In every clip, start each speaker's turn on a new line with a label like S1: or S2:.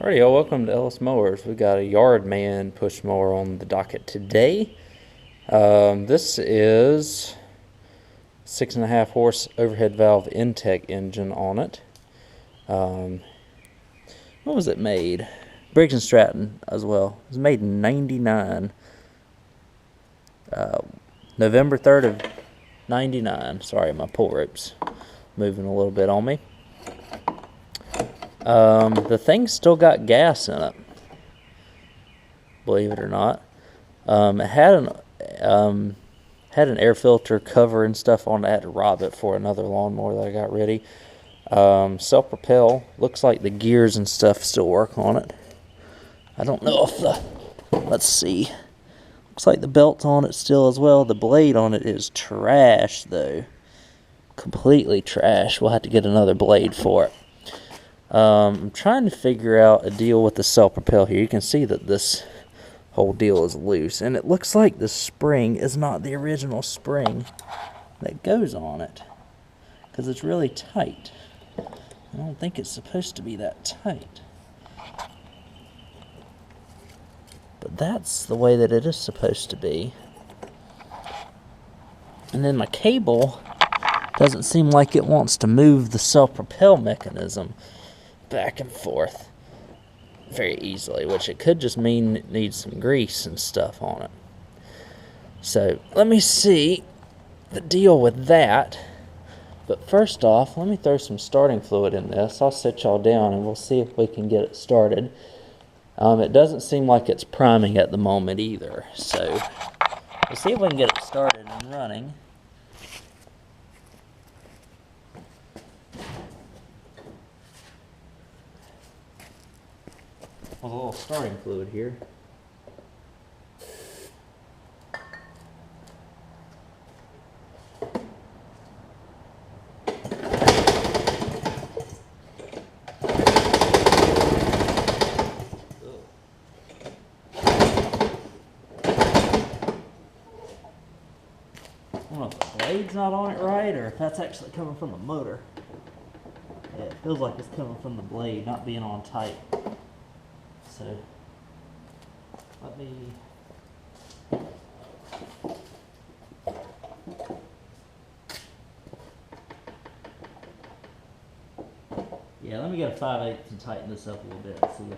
S1: Alrighty, y'all, welcome to Ellis Mowers. We got a yard man push mower on the docket today. This is 6.5 horse overhead valve intake engine on it. When was it made? Briggs and Stratton as well. It was made in '99. November 3rd of '99. Sorry, my pull rope's moving a little bit on me. The thing's still got gas in it, believe it or not. It had an air filter cover and stuff on it. I had to rob it for another lawnmower that I got ready. Self-propel. Looks like the gears and stuff still work on it. I don't know if let's see. Looks like the belt's on it still as well. The blade on it is trash though. Completely trash. We'll have to get another blade for it. I'm trying to figure out a deal with the self-propel here. You can see that this whole deal is loose, and it looks like the spring is not the original spring that goes on it, because it's really tight. I don't think it's supposed to be that tight, but that's the way that it is supposed to be. And then my cable doesn't seem like it wants to move the self-propel mechanism back and forth very easily, which it could just mean it needs some grease and stuff on it. So let me see the deal with that. But first off, let me throw some starting fluid in this. I'll set y'all down and we'll see if we can get it started. It doesn't seem like it's priming at the moment either, so we'll see if we can get it started and running. With a little starting fluid here. I don't know if the blade's not on it right, or if that's actually coming from the motor. Yeah, it feels like it's coming from the blade, not being on tight. So, let me... Yeah, let me get a 5/8 and tighten this up a little bit and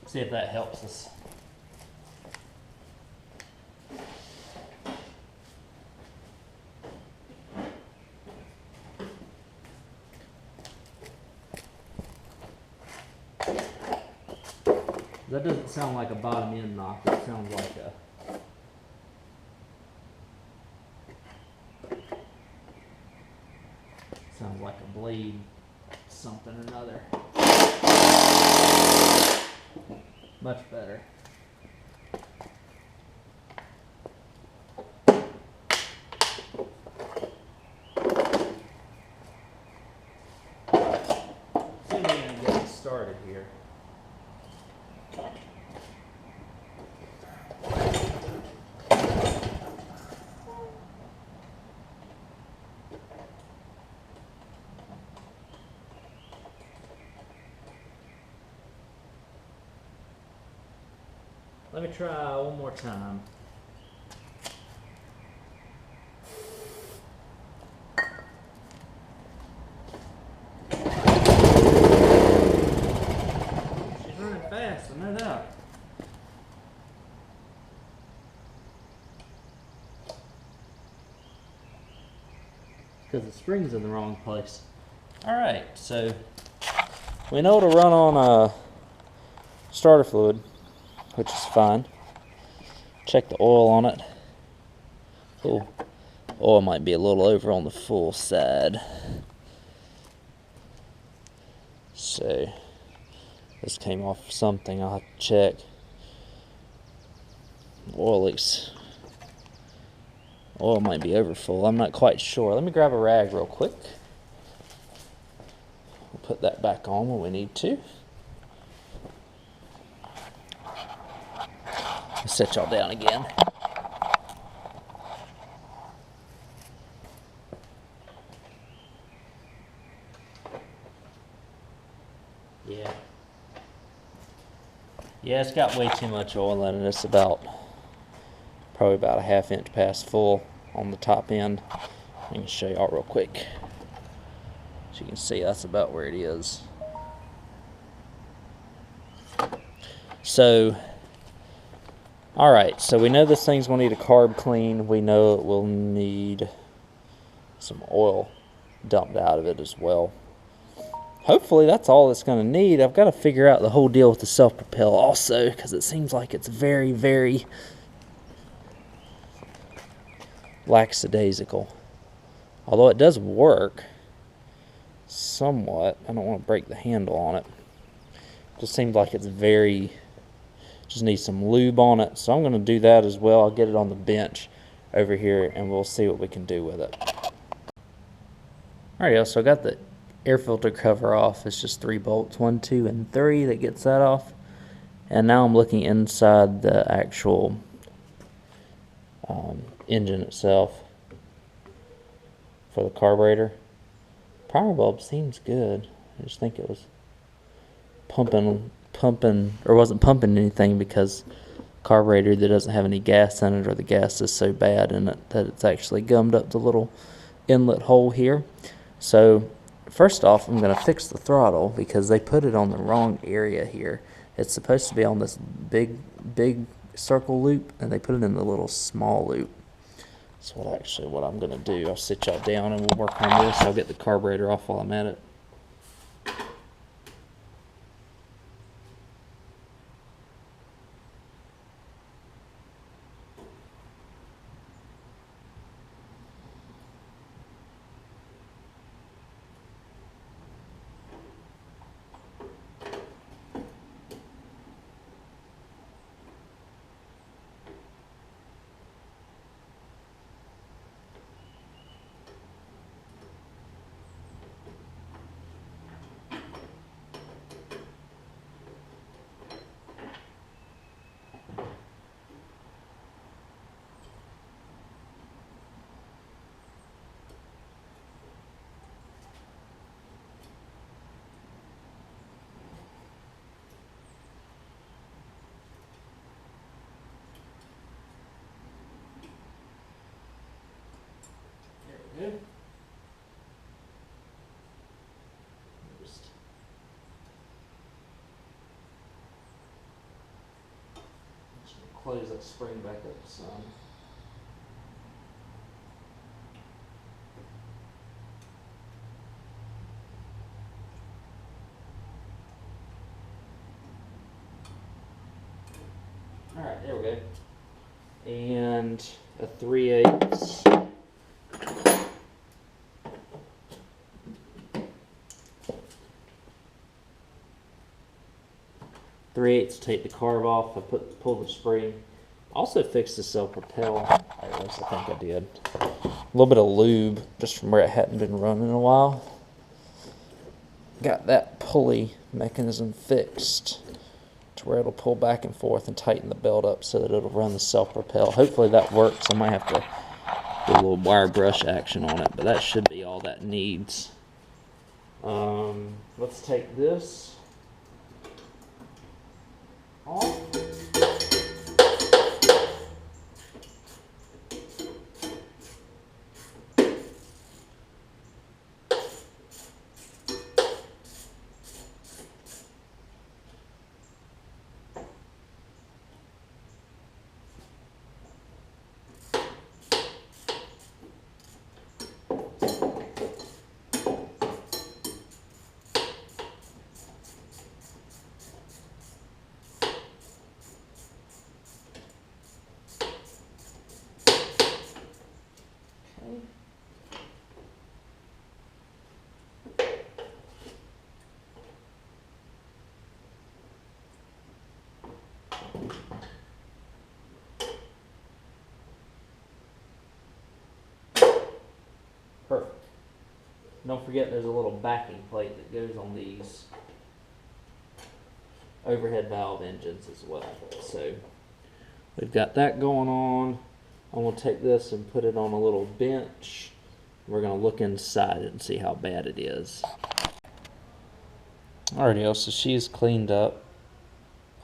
S1: see if that helps us. That doesn't sound like a bottom end knock, it sounds like a blade something or another. Much better. See if we can get it started here. Let me try one more time. She's running fast, I know that. Because the spring's in the wrong place. Alright, so we know to run on starter fluid, which is fine. Check the oil on it. Oh, oil might be a little over on the full side. So, this came off something, I'll have to check. Oil might be over full, I'm not quite sure. Let me grab a rag real quick. We'll put that back on when we need to. Set y'all down again. Yeah, it's got way too much oil in it. It's probably about a ½ inch past full on the top end. I can show y'all real quick. As you can see, that's about where it is. So, alright, so we know this thing's going to need a carb clean. We know it will need some oil dumped out of it as well. Hopefully that's all it's going to need. I've got to figure out the whole deal with the self-propel also, because it seems like it's very, very lackadaisical. Although it does work somewhat. I don't want to break the handle on it. Just seems like it's just needs some lube on it. So I'm going to do that as well. I'll get it on the bench over here and we'll see what we can do with it. Alright, so I got the air filter cover off. It's just 3 bolts, 1, 2, and 3 that gets that off. And now I'm looking inside the actual engine itself for the carburetor. Power bulb seems good. I just think it was pumping, or wasn't pumping anything because carburetor that doesn't have any gas in it, or the gas is so bad in it that it's actually gummed up the little inlet hole here. So first off, I'm going to fix the throttle because they put it on the wrong area here. It's supposed to be on this big circle loop, and they put it in the little small loop. So what I'm going to do, I'll sit y'all down and we'll work on this. I'll get the carburetor off while I'm at it. There we go. Just close that spring back up some. Alright, there we go. And a 3/8. 3/8 to take the carb off. I pulled the spring. Also fixed the self-propel. At least I think I did. A little bit of lube just from where it hadn't been running in a while. Got that pulley mechanism fixed to where it'll pull back and forth and tighten the belt up so that it'll run the self-propel. Hopefully that works. I might have to do a little wire brush action on it, but that should be all that needs. Let's take this off. Perfect. Don't forget there's a little backing plate that goes on these overhead valve engines as well. So we've got that going on. I'm going to take this and put it on a little bench. We're going to look inside it and see how bad it is. Alrighty, so she's cleaned up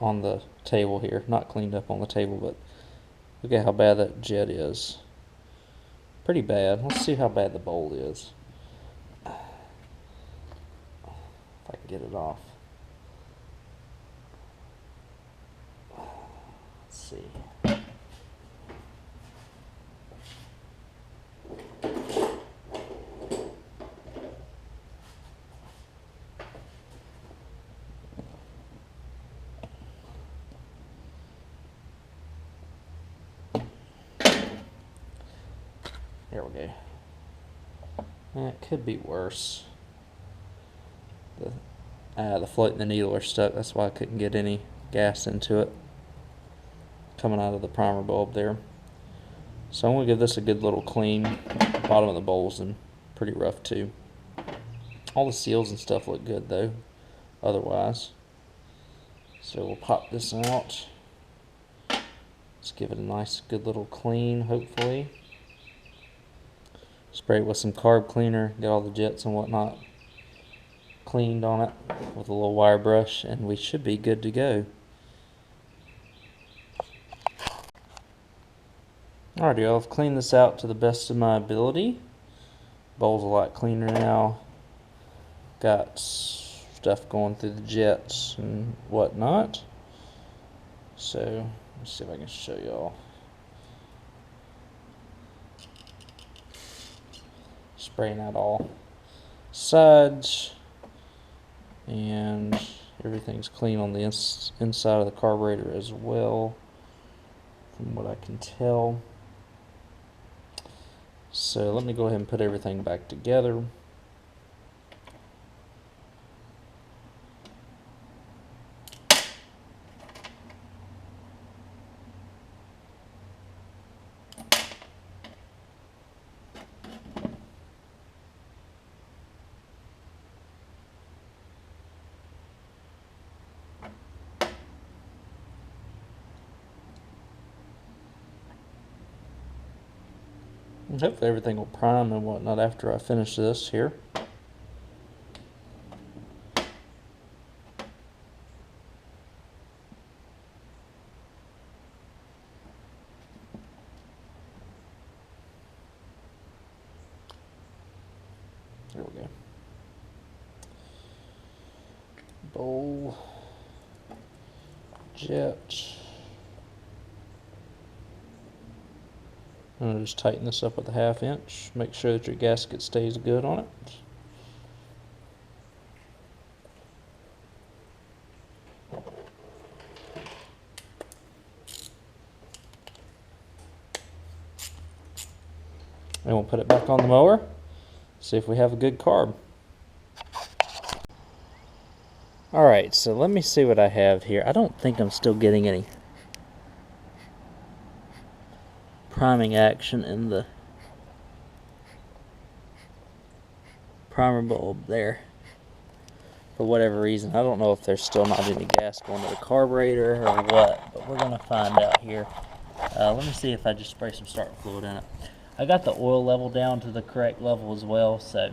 S1: on the table here. Not cleaned up on the table, but look at how bad that jet is. Pretty bad. Let's see how bad the bowl is. If I can get it off. Let's see. There we go. It could be worse. The float and the needle are stuck. That's why I couldn't get any gas into it coming out of the primer bulb there. So I'm going to give this a good little clean. The bottom of the bowl's in pretty rough too. All the seals and stuff look good though, otherwise. So we'll pop this out. Let's give it a nice good little clean, hopefully. Spray it with some carb cleaner, get all the jets and whatnot cleaned on it with a little wire brush, and we should be good to go. Alrighty, I've cleaned this out to the best of my ability. Bowl's a lot cleaner now. Got stuff going through the jets and whatnot. So let's see if I can show y'all. Spraying out all sides, and everything's clean on the inside of the carburetor as well, from what I can tell. So let me go ahead and put everything back together. And hopefully everything will prime and whatnot after I finish this here. There we go. Bowl, jet. I'm going to just tighten this up with a 1/2 inch. Make sure that your gasket stays good on it. And we'll put it back on the mower. See if we have a good carb. Alright, so let me see what I have here. I don't think I'm still getting any priming action in the primer bulb there for whatever reason. I don't know if there's still not any gas going to the carburetor or what, but we're going to find out here. Let me see if I just spray some starter fluid in it. I got the oil level down to the correct level as well, so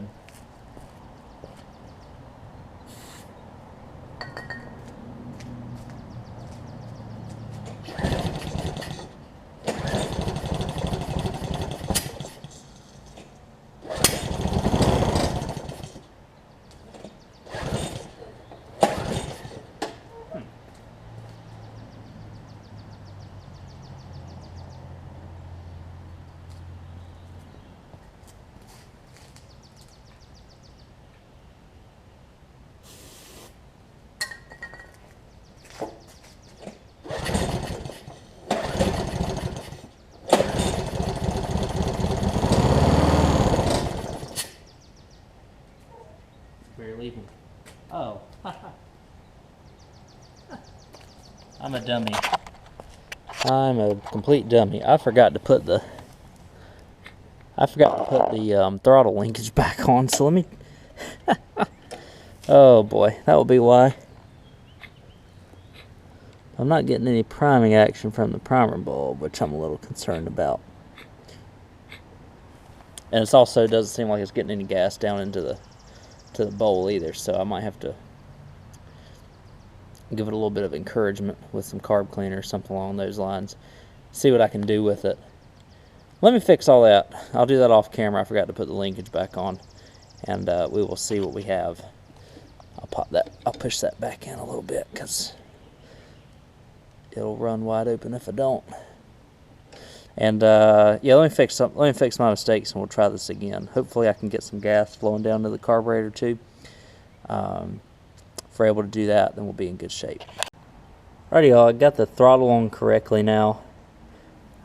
S1: leaving. Oh, I'm a dummy. I'm a complete dummy. I forgot to put the throttle linkage back on. So let me. Oh boy, that will be why. I'm not getting any priming action from the primer bulb, which I'm a little concerned about. And it also doesn't seem like it's getting any gas down into the bowl either, so I might have to give it a little bit of encouragement with some carb cleaner or something along those lines. See what I can do with it. Let me fix all that. I'll do that off camera. I forgot to put the linkage back on, and we will see what we have. I'll push that back in a little bit because it'll run wide open if I don't. And yeah, let me fix my mistakes, and we'll try this again. Hopefully I can get some gas flowing down to the carburetor too. If we're able to do that, then we'll be in good shape. Alrighty, y'all, I got the throttle on correctly now.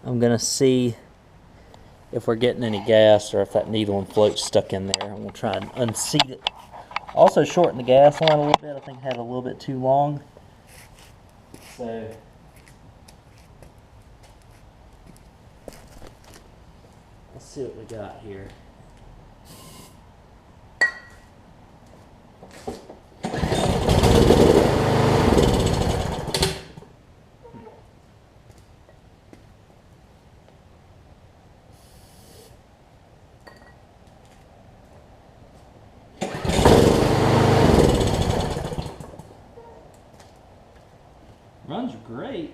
S1: I'm gonna see if we're getting any gas or if that needle and float's stuck in there, and we'll try and unseat it. Also shorten the gas line a little bit. I think I had it a little bit too long. So let's see what we got here. Runs great.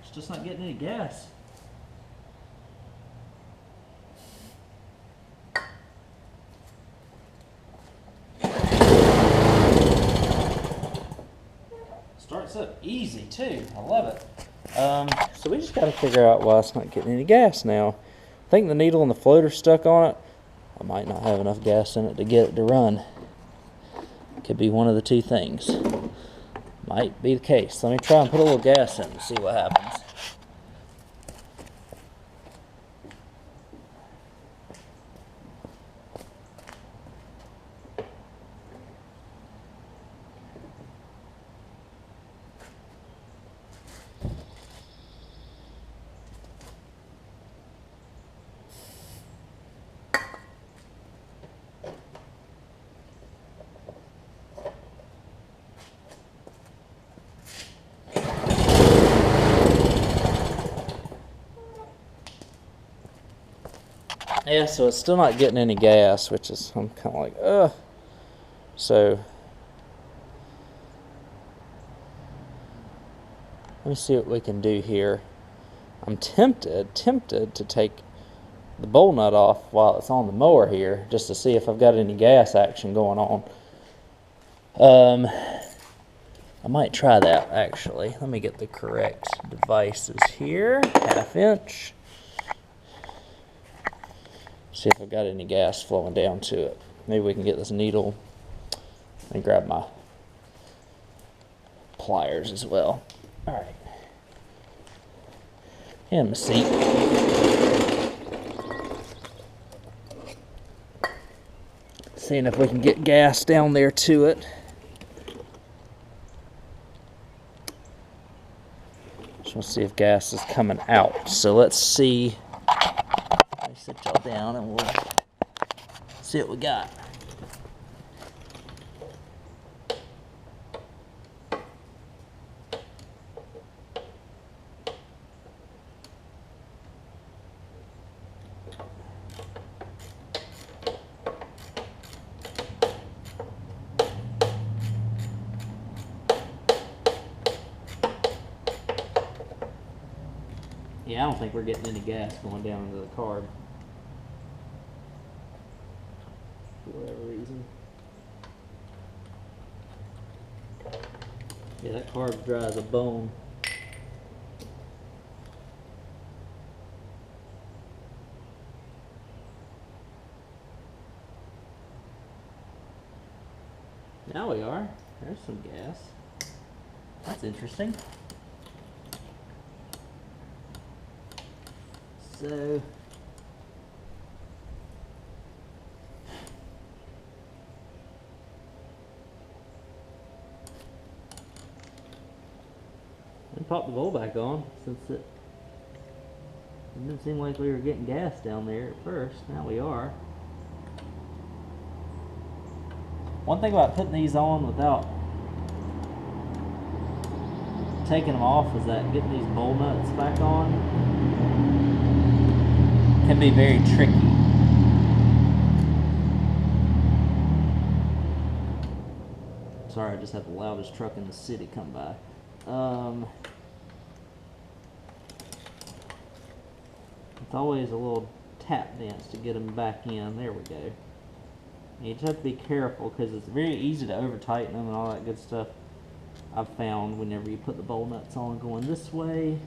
S1: It's just not getting any gas. Starts up easy too. I love it. So we just got to figure out why it's not getting any gas now. I think the needle and the floater stuck on it. I might not have enough gas in it to get it to run. Could be one of the two things. Might be the case. Let me try and put a little gas in and see what happens. Yeah, so it's still not getting any gas, which is, I'm kind of like, ugh. So, let me see what we can do here. I'm tempted to take the bowl nut off while it's on the mower here, just to see if I've got any gas action going on. I might try that, actually. Let me get the correct devices here. 1/2 inch. See if I've got any gas flowing down to it. Maybe we can get this needle and grab my pliers as well. All right. And my seat. Seeing if we can get gas down there to it. Just want to see if gas is coming out. So let's see. Sit y'all down and we'll see what we got. Yeah, I don't think we're getting any gas going down into the carb. For whatever reason. Yeah, that carb's dry as a bone. Now we are. There's some gas. That's interesting. So and pop the bowl back on, since it didn't seem like we were getting gas down there at first. Now we are. One thing about putting these on without taking them off is that getting these bowl nuts back on can be very tricky. Sorry, I just have the loudest truck in the city come by. It's always a little tap dance to get them back in. There we go. You just have to be careful because it's very easy to over tighten them and all that good stuff. I've found whenever you put the bowl nuts on going this way.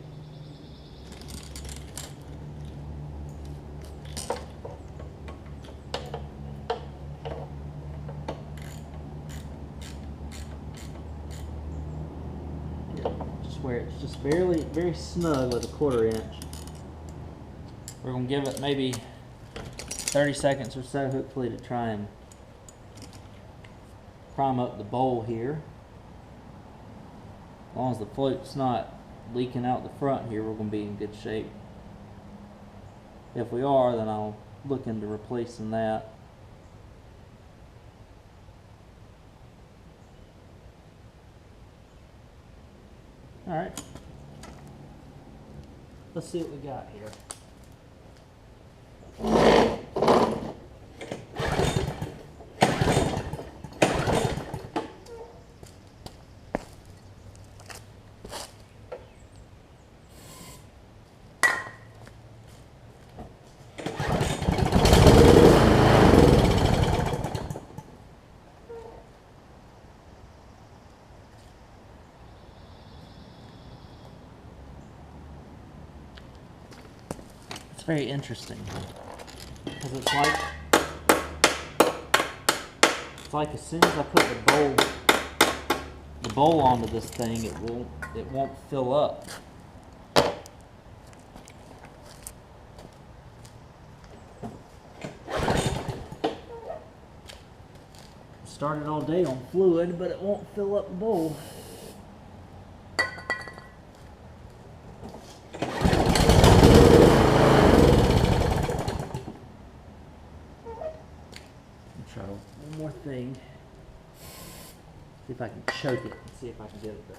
S1: Just where it's just barely, very snug with a 1/4 inch. We're going to give it maybe 30 seconds or so, hopefully, to try and prime up the bowl here. As long as the float's not leaking out the front here, we're going to be in good shape. If we are, then I'll look into replacing that. Alright. Let's see what we got here. Very interesting because it's like as soon as I put the bowl onto this thing, it won't fill up. Started all day on fluid, but it won't fill up the bowl. Try one more thing. See if I can choke it and see if I can get it there.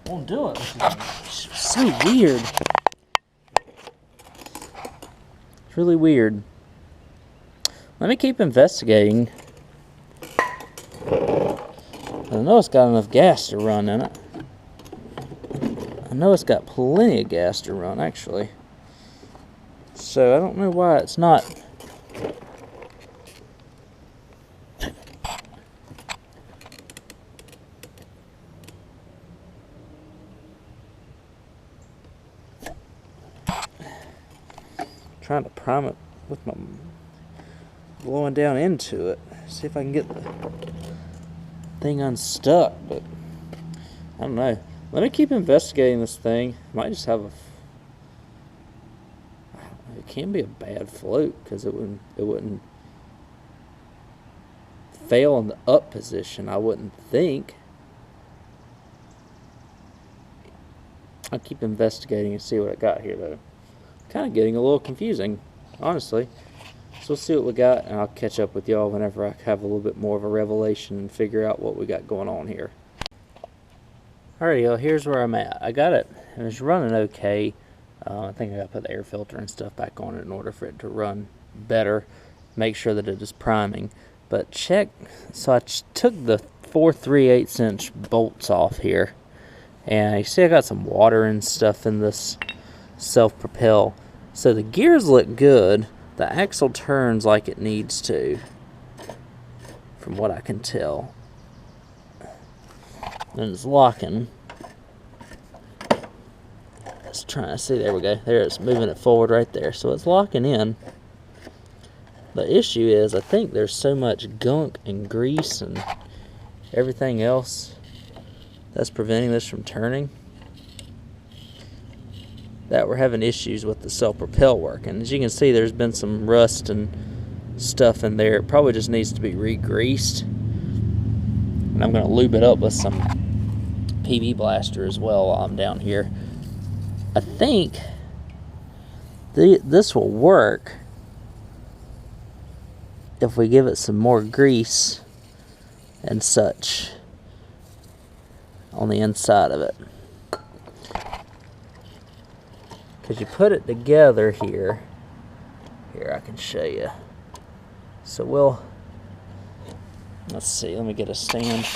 S1: Won't do it. It's so weird. It's really weird. Let me keep investigating. I know it's got enough gas to run in it. I know it's got plenty of gas to run, actually. So I don't know why it's not. Trying to prime it with my blowing down into it. See if I can get the thing unstuck, but I don't know. Let me keep investigating this thing. Might just have it can be a bad float because it wouldn't fail in the up position, I wouldn't think. I'll keep investigating and see what I got here though. Kind of getting a little confusing, honestly. So we'll see what we got, and I'll catch up with y'all whenever I have a little bit more of a revelation and figure out what we got going on here. Alright, y'all, here's where I'm at. I got it. It was running okay. I think I got to put the air filter and stuff back on it in order for it to run better. Make sure that it is priming. But check, so I took the 4 3/8 inch bolts off here. And you see I got some water and stuff in this self-propel. So the gears look good. The axle turns like it needs to, from what I can tell. And it's locking. Let's try to see. There we go. There it's moving it forward right there. So it's locking in. The issue is I think there's so much gunk and grease and everything else that's preventing this from turning that we're having issues with the self-propel working. As you can see, there's been some rust and stuff in there. It probably just needs to be re-greased. And And I'm going to lube it up with some PB Blaster as well while I'm down here. I think this will work if we give it some more grease and such on the inside of it. Because you put it together here. Here, I can show you. So let's see, let me get a stand.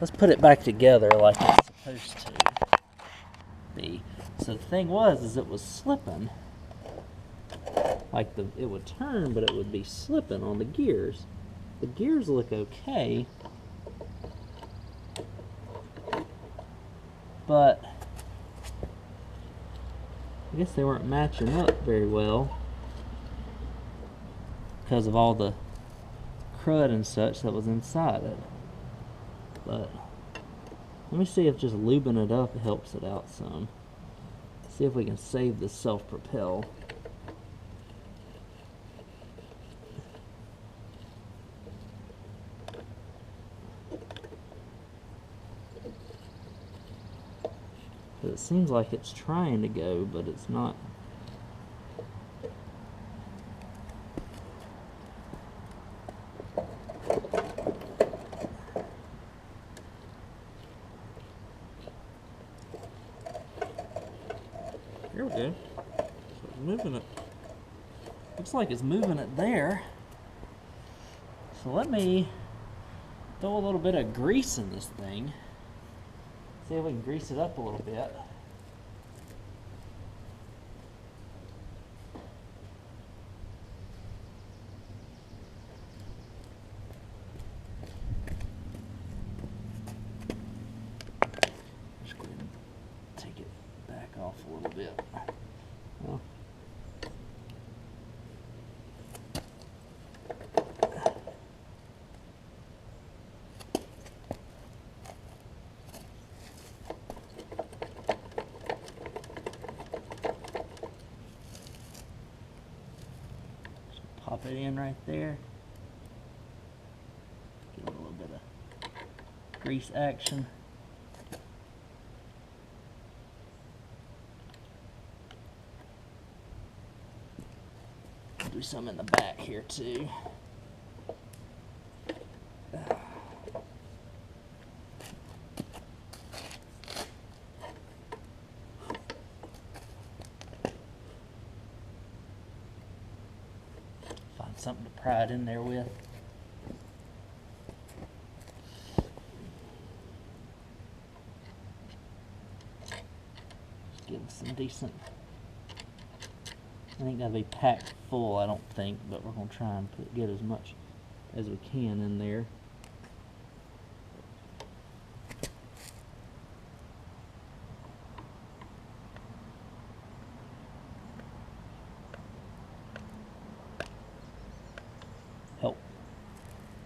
S1: Let's put it back together like it's supposed to be. So the thing is it was slipping. Like it would turn, but it would be slipping on the gears. The gears look okay, but I guess they weren't matching up very well because of all the crud and such that was inside it. But let me see if just lubing it up helps it out some. See if we can save the self-propel. It seems like it's trying to go, but it's not. Here we go. So it's moving it. Looks like it's moving it there. So let me throw a little bit of grease in this thing. See if we can grease it up a little bit. Just go ahead and take it back off a little bit. Well, pop it in right there. Give it a little bit of grease action. Do some in the back here too. Find something to pry it in there with. Just give it some decent. I think that'll be packed full, I don't think, but we're going to try and get as much as we can in there.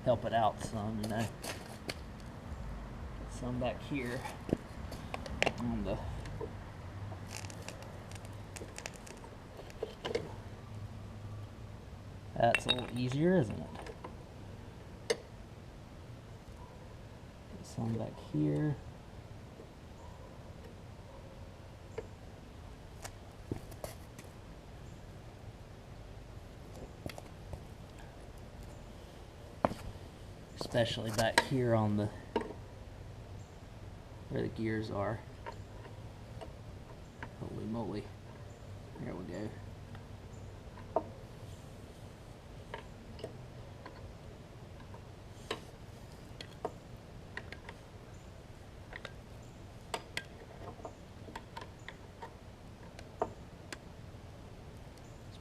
S1: Help it out some, you know. Get some back here on the That's a little easier, isn't it? Get some back here. Especially back here on the where the gears are. Holy moly. There we go.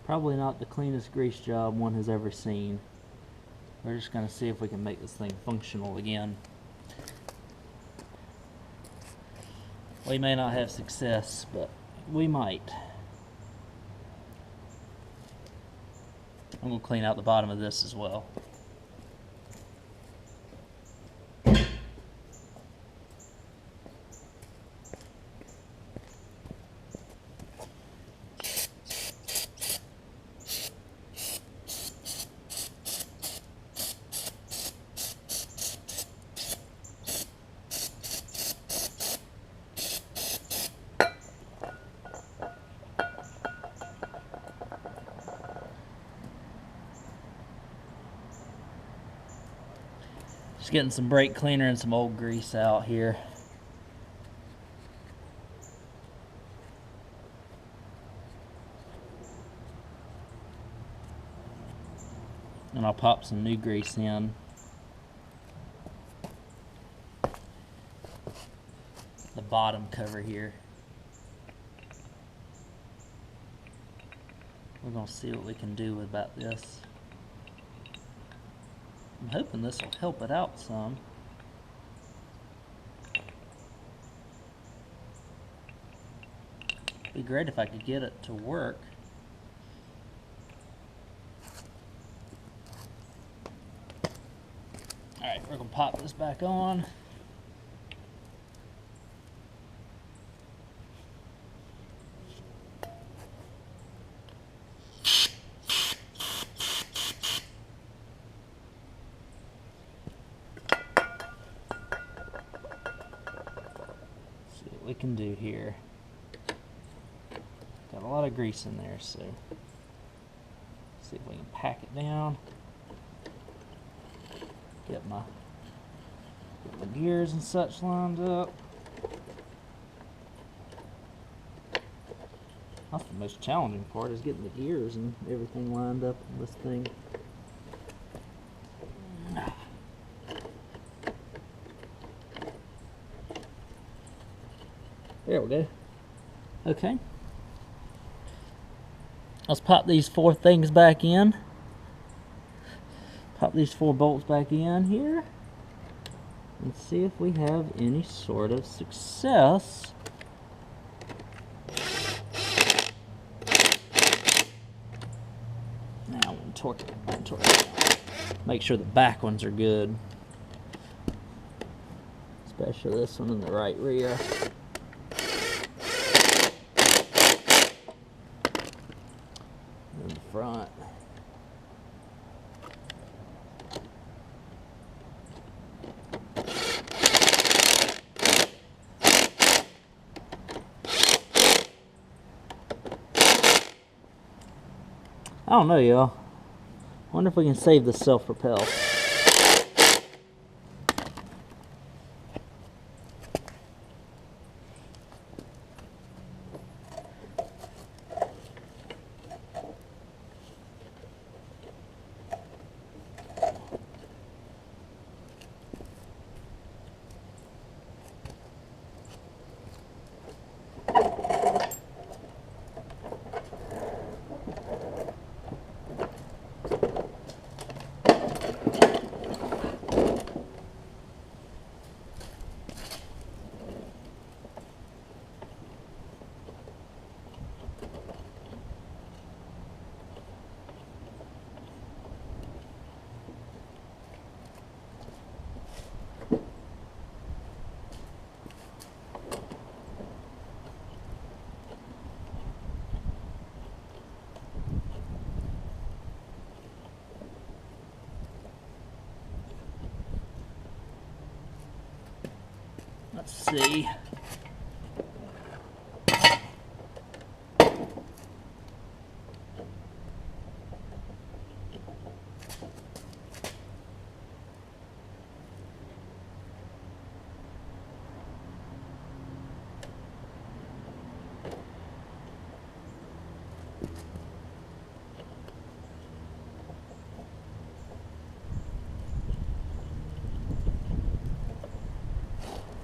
S1: Probably not the cleanest grease job one has ever seen. We're just going to see if we can make this thing functional again. We may not have success, but we might. I'm going to clean out the bottom of this as well. Just getting some brake cleaner and some old grease out here. And I'll pop some new grease in. The bottom cover here. We're going to see what we can do about this. I'm hoping this will help it out some. It'd be great if I could get it to work. Alright, we're going to pop this back on. See what we can do here. Got a lot of grease in there, so see if we can pack it down. Get my gears and such lined up. That's the most challenging part, is getting the gears and everything lined up on this thing. There we go. Okay. Let's pop these 4 things back in. Pop these 4 bolts back in here and see if we have any sort of success. Now I'm going to torque it. Make sure the back ones are good, especially this one in the right rear. And the front. I don't know, y'all. Wonder if we can save the self-propel. Let's see.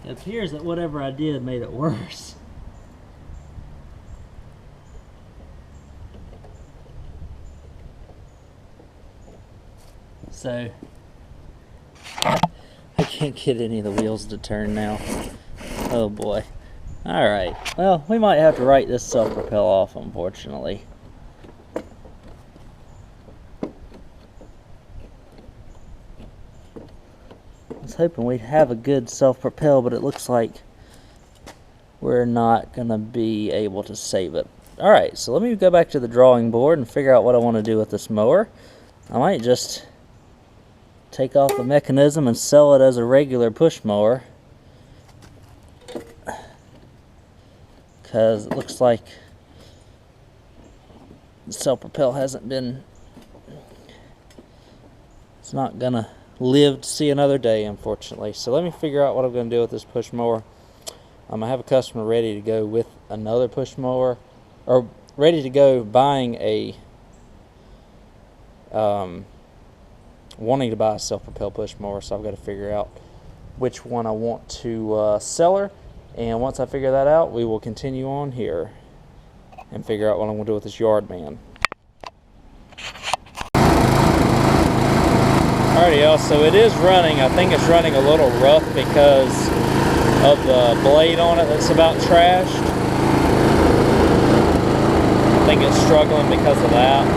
S1: It appears that whatever I did made it worse. So I can't get any of the wheels to turn now. Oh boy. Alright, well, we might have to write this self-propel off, unfortunately. I was hoping we'd have a good self-propel, but it looks like we're not going to be able to save it. Alright, so let me go back to the drawing board and figure out what I want to do with this mower. I might just take off the mechanism and sell it as a regular push mower, because it looks like the self-propel hasn't been, it's not gonna live to see another day, unfortunately. So let me figure out what I'm going to do with this push mower. I have a customer ready to go with another push mower, or ready to go buying a wanting to buy a self-propelled push mower. So I've got to figure out which one I want to sell her, and once I figure that out, we will continue on here and figure out what I'm going to do with this yard man. Alrighty, y'all, so it is running. I think it's running a little rough because of the blade on it that's about trashed. I think it's struggling because of that.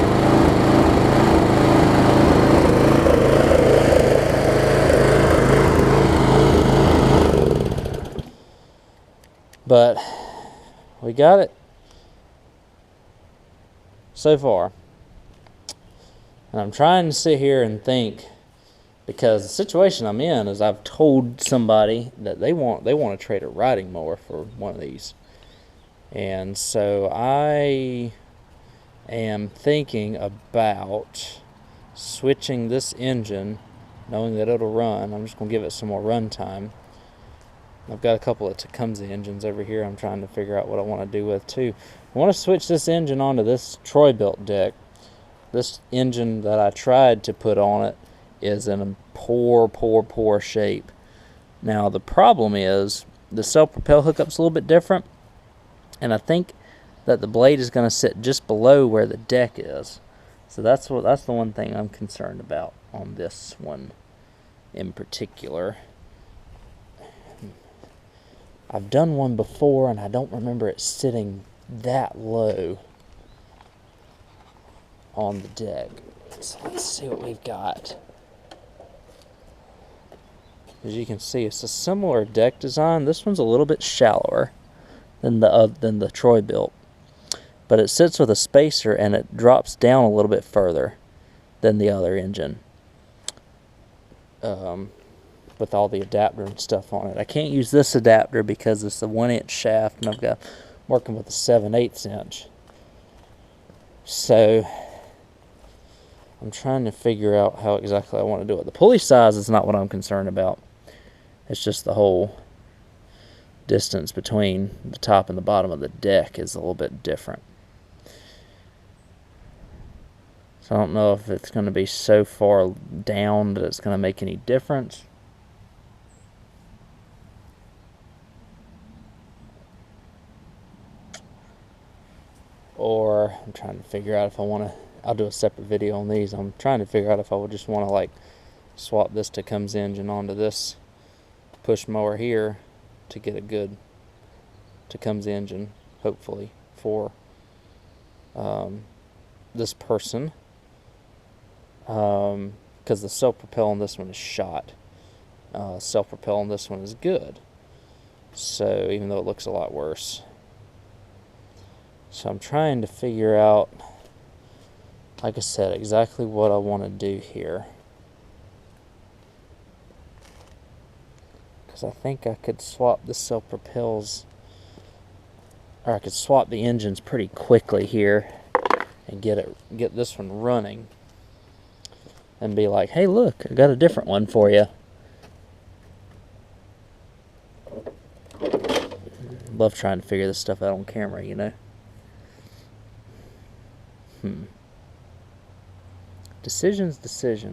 S1: But we got it so far. And I'm trying to sit here and think, because the situation I'm in is I've told somebody that they want to trade a riding mower for one of these. And so I am thinking about switching this engine, knowing that it'll run. I'm just going to give it some more run time. I've got a couple of Tecumseh engines over here I'm trying to figure out what I want to do with too. I want to switch this engine onto this Troy-built deck. This engine that I tried to put on it is in a poor shape. Now the problem is the self-propel hookup's a little bit different, and I think that the blade is going to sit just below where the deck is. So that's the one thing I'm concerned about on this one in particular. I've done one before and I don't remember it sitting that low on the deck. So let's see what we've got. As you can see, it's a similar deck design. This one's a little bit shallower than the Troy built, but it sits with a spacer and it drops down a little bit further than the other engine, with all the adapter and stuff on it. I can't use this adapter because it's a 1-inch shaft, and I'm working with a 7/8 inch. So I'm trying to figure out how exactly I want to do it. The pulley size is not what I'm concerned about. It's just the whole distance between the top and the bottom of the deck is a little bit different. So I don't know if it's going to be so far down that it's going to make any difference. Or I'm trying to figure out if I want to, I'll do a separate video on these. I'm trying to figure out if I would just want to like swap this Tecumseh engine onto this push mower here to get a good Tecumseh engine, hopefully, for this person. Because the self-propel on this one is shot. Self-propel on this one is good. So even though it looks a lot worse. So I'm trying to figure out, like I said, exactly what I want to do here. Because I think I could swap the self-propels, or I could swap the engines pretty quickly here and get this one running and be like, hey look, I got a different one for you. Love trying to figure this stuff out on camera, you know. Decisions.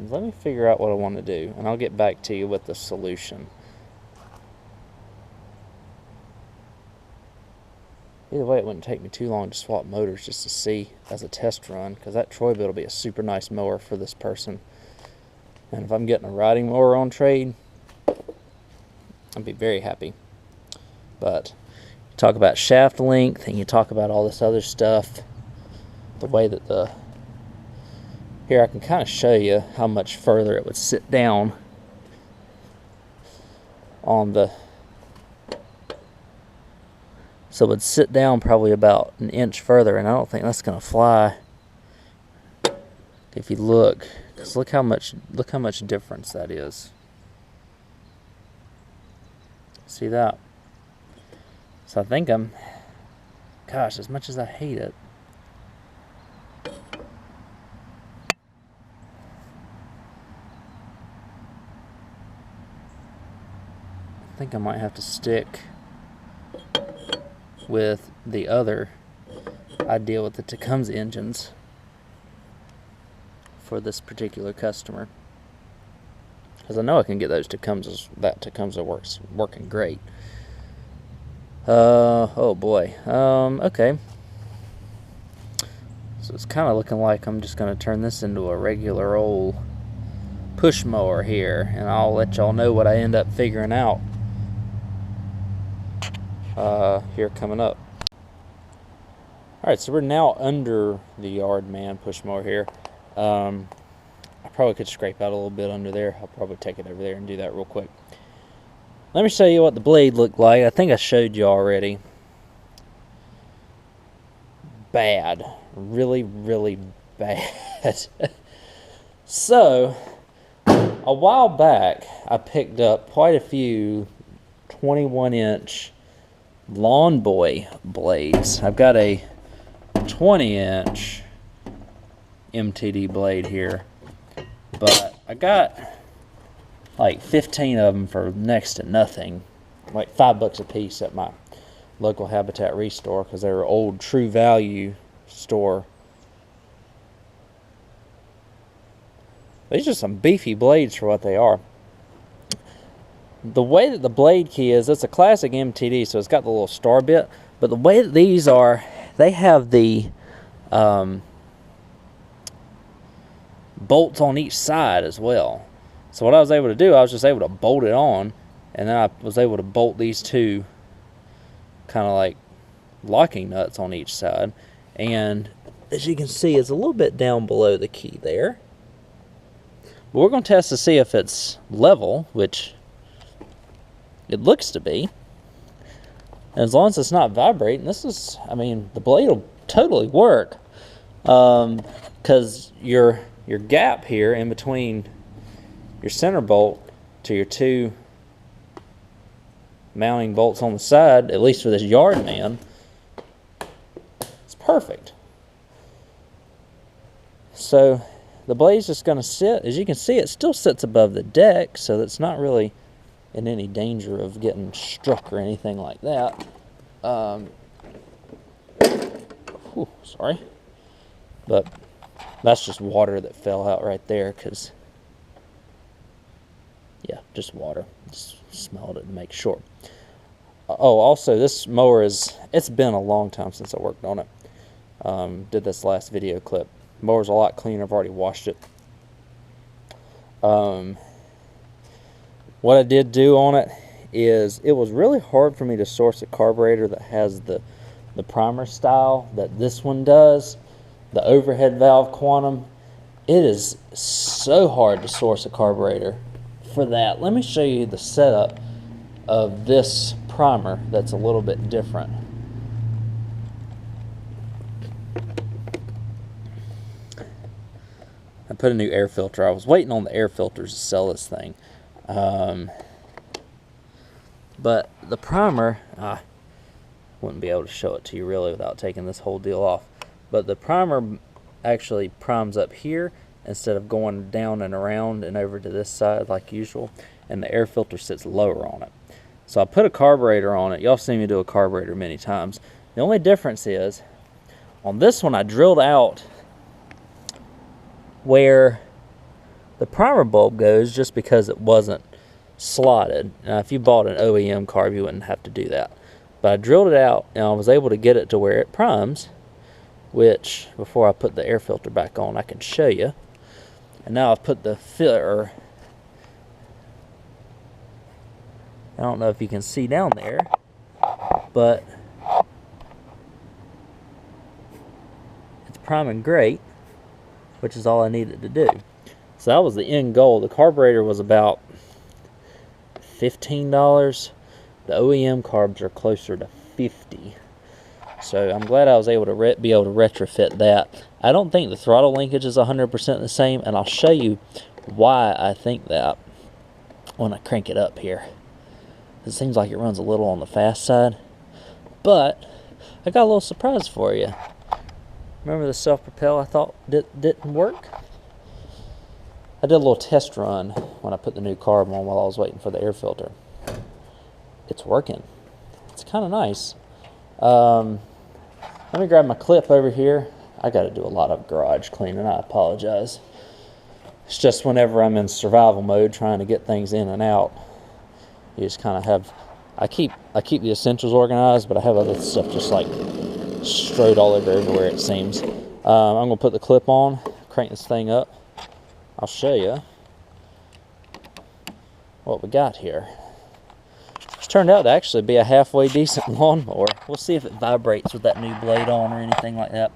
S1: Let me figure out what I want to do, and I'll get back to you with the solution. Either way, it wouldn't take me too long to swap motors just to see as a test run, because that Troy build will be a super nice mower for this person. And if I'm getting a riding mower on trade, I'd be very happy. But you talk about shaft length, and you talk about all this other stuff. The way that here I can kind of show you how much further it would sit down on the, so it would sit down probably about an inch further, and I don't think that's going to fly if you look, because look how much difference that is. See that? So I think gosh, as much as I hate it, think I might have to stick with the other idea with the Tecumseh engines for this particular customer, because I know I can get those Tecumsehs. That Tecumseh working great. Oh boy. Okay. So it's kind of looking like I'm just going to turn this into a regular old push mower here, and I'll let y'all know what I end up figuring out here coming up. Alright, so we're now under the yard man push mower here. I probably could scrape out a little bit under there. I'll probably take it over there and do that real quick. Let me show you what the blade looked like. I think I showed you already. Bad. Really, really bad. So, a while back, I picked up quite a few 21-inch Lawn Boy blades. I've got a 20-inch MTD blade here, but I got like 15 of them for next to nothing, like $5 a piece at my local Habitat Restore, because they were old True Value store. These are some beefy blades for what they are. The way that the blade key is, it's a classic MTD, so it's got the little star bit, but the way that these are, they have the bolts on each side as well. So what I was able to do, I was just able to bolt it on, and then I was able to bolt these two kind of like locking nuts on each side. And as you can see, it's a little bit down below the key there. But we're going to test to see if it's level, which it looks to be. And as long as it's not vibrating, this is, I mean, the blade will totally work. Because your gap here in between your center bolt to your two mounting bolts on the side, at least for this yard man, it's perfect. So the blade's just going to sit. As you can see, it still sits above the deck, so that's not really in any danger of getting struck or anything like that. Sorry. But that's just water that fell out right there, because, yeah, just water. Just smelled it to make sure. Oh, also, this mower it's been a long time since I worked on it. Did this last video clip. Mower's a lot cleaner. I've already washed it. What I did do on it is, it was really hard for me to source a carburetor that has the primer style that this one does, the overhead valve quantum. It is so hard to source a carburetor for that. Let me show you the setup of this primer that's a little bit different. I put a new air filter. I was waiting on the air filters to sell this thing. But the primer, wouldn't be able to show it to you really without taking this whole deal off. But the primer actually primes up here instead of going down and around and over to this side like usual. And the air filter sits lower on it. So I put a carburetor on it. Y'all seen me do a carburetor many times. The only difference is, on this one I drilled out where the primer bulb goes, just because it wasn't slotted. Now, if you bought an OEM carb, you wouldn't have to do that. But I drilled it out, and I was able to get it to where it primes, which, before I put the air filter back on, I can show you. And now I've put the filter. I don't know if you can see down there, but it's priming great, which is all I needed to do. So that was the end goal. The carburetor was about $15. The OEM carbs are closer to $50. So I'm glad I was able to be able to retrofit that. I don't think the throttle linkage is 100% the same, and I'll show you why I think that when I crank it up here. It seems like it runs a little on the fast side, but I got a little surprise for you. Remember the self-propel I thought didn't work? I did a little test run when I put the new carb on while I was waiting for the air filter. it's working. It's kind of nice. Let me grab my clip over here. I got to do a lot of garage cleaning. I apologize. It's just whenever I'm in survival mode trying to get things in and out, you just kind of have, I keep the essentials organized, but I have other stuff just like strode all over everywhere, it seems. I'm going to put the clip on, crank this thing up. I'll show you what we got here. It's turned out to actually be a halfway decent lawnmower. We'll see if it vibrates with that new blade on or anything like that.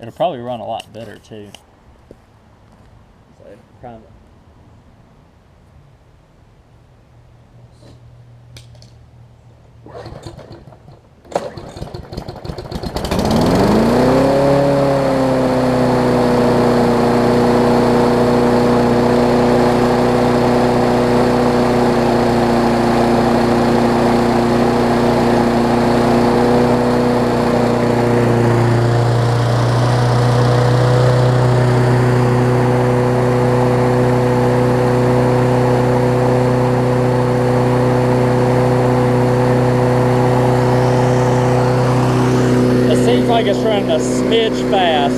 S1: It'll probably run a lot better too. So, prime it. Like it's running a smidge fast.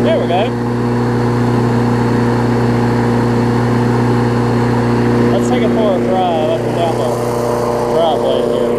S1: There we go. Let's take it for a drive up and down the driveway here.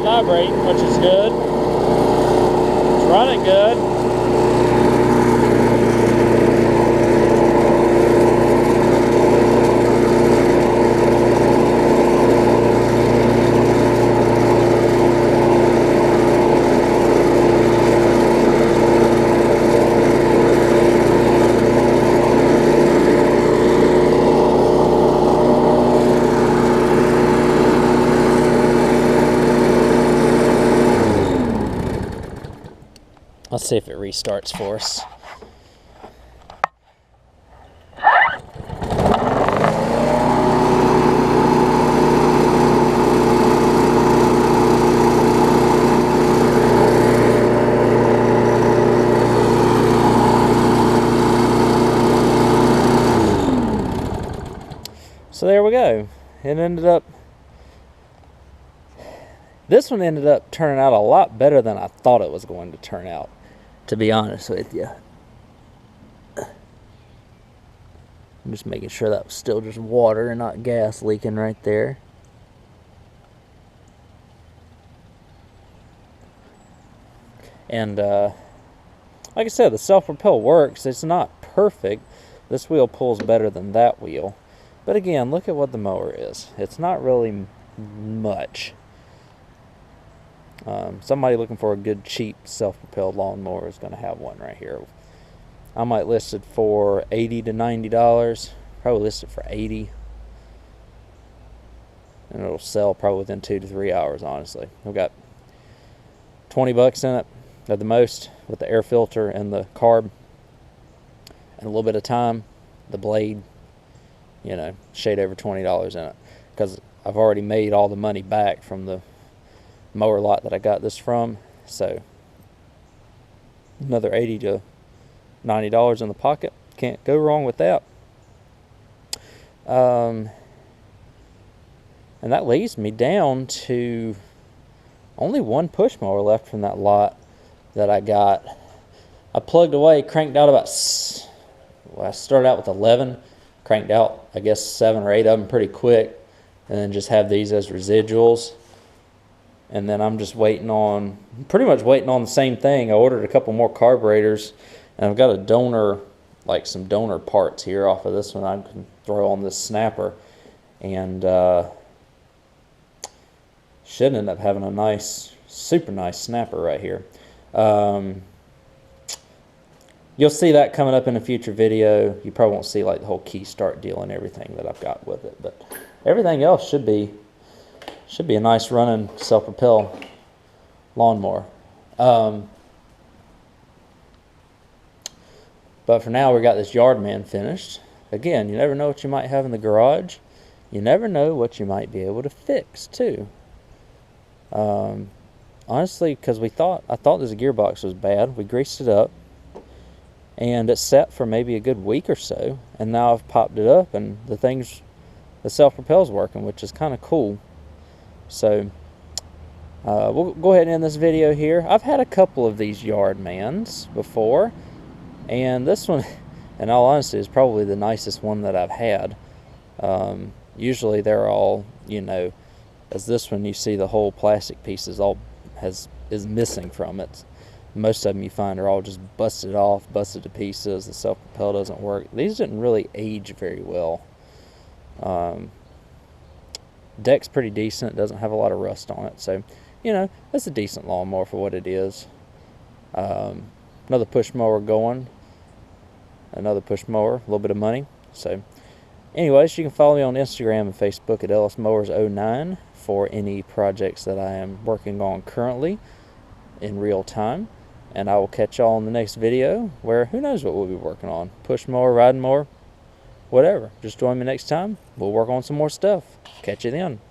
S1: Vibrating, which is good. It's running good. Let's see if it restarts for us. So there we go. It ended up, this one ended up turning out a lot better than I thought it was going to turn out, to be honest with you. I'm just making sure that was still just water and not gas leaking right there. And like I said, the self-propel works. It's not perfect. This wheel pulls better than that wheel. But again, look at what the mower is. It's not really much. Somebody looking for a good cheap self-propelled lawnmower is going to have one right here. I might list it for $80 to $90. Probably list it for $80, and it'll sell probably within 2 to 3 hours. Honestly, I've got $20 in it at the most, with the air filter and the carb, and a little bit of time. The blade, you know, shade over $20 in it, because I've already made all the money back from the mower lot that I got this from. So another $80 to $90 in the pocket. Can't go wrong with that. And that leads me down to only one push mower left from that lot that I got. I plugged away, cranked out about, well, I started out with 11, cranked out I guess 7 or 8 of them pretty quick, and then just have these as residuals. And then I'm just waiting on, pretty much waiting on the same thing. I ordered a couple more carburetors, and I've got a donor, like some donor parts here off of this one I can throw on this snapper, and should end up having a nice, super nice snapper right here. you'll see that coming up in a future video. You probably won't see like the whole key start deal and everything that I've got with it, but everything else should be a nice running self-propel lawnmower. But for now, we got this Yardman finished. Again, you never know what you might have in the garage. You never know what you might be able to fix too. Honestly, because I thought this gearbox was bad. We greased it up, and it sat for maybe a good week or so. And now I've popped it up, and the self-propel's working, which is kind of cool. So we'll go ahead and end this video here. I've had a couple of these Yardmans before, and this one, in all honesty, is probably the nicest one that I've had. Usually they're all, you know, as this one you see the whole plastic piece is missing from it. Most of them you find are all just busted off, busted to pieces. The self-propel doesn't work. These didn't really age very well. Deck's pretty decent. It doesn't have a lot of rust on it, so you know it's a decent lawnmower for what it is. Another push mower going. Another push mower, a little bit of money. So anyways, you can follow me on Instagram and Facebook at Ellis Mowers 09 for any projects that I am working on currently in real time. And I will catch y'all in the next video where who knows what we'll be working on. Push mower, riding mower, whatever. Just join me next time. We'll work on some more stuff. Catch you then.